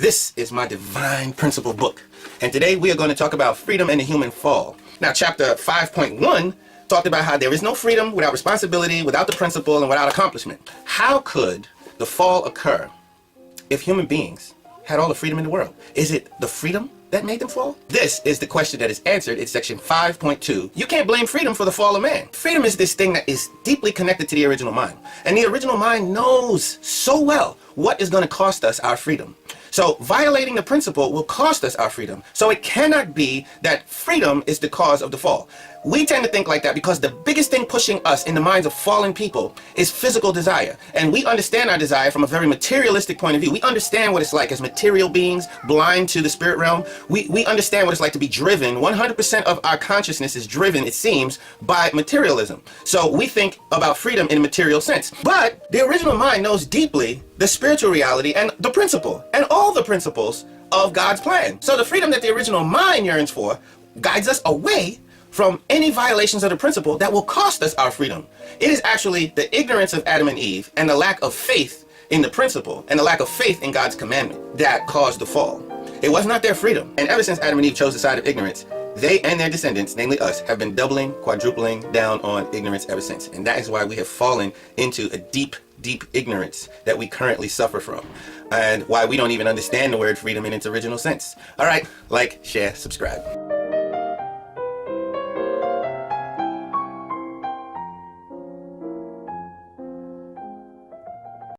This is my divine principle book, and today we are going to talk about freedom and the human fall. Now, chapter 5.1 talked about how there is no freedom without responsibility, without the principle, and without accomplishment. How could the fall occur if human beings had all the freedom in the world? Is it the freedom that made them fall? This is the question that is answered in section 5.2. You can't blame freedom for the fall of man. Freedom is this thing that is deeply connected to the original mind. And the original mind knows so well what is going to cost us our freedom. So violating the principle will cost us our freedom. So it cannot be that freedom is the cause of the fall. We tend to think like that because the biggest thing pushing us in the minds of fallen people is physical desire. And we understand our desire from a very materialistic point of view. We understand what it's like as material beings, blind to the spirit realm. We understand what it's like to be driven. 100% of our consciousness is driven, it seems, by materialism. So we think about freedom in a material sense. But the original mind knows deeply the spiritual reality and the principle and all the principles of God's plan. So the freedom that the original mind yearns for guides us away from any violations of the principle that will cost us our freedom. It is actually the ignorance of Adam and Eve and the lack of faith in the principle and the lack of faith in God's commandment that caused the fall. It was not their freedom. And ever since Adam and Eve chose the side of ignorance, they and their descendants, namely us, have been doubling, quadrupling down on ignorance ever since. And that is why we have fallen into a deep ignorance that we currently suffer from, and why we don't even understand the word freedom in its original sense. All right, like, share, subscribe.